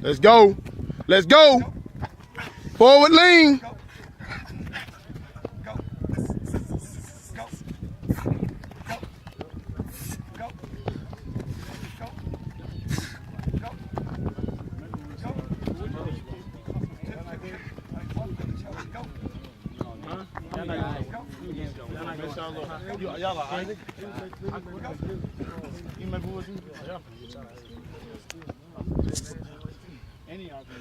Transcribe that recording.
Let's go. Let's go. Forward lean. Y'all are Isaac? You remember who was he? Yeah. Any of them.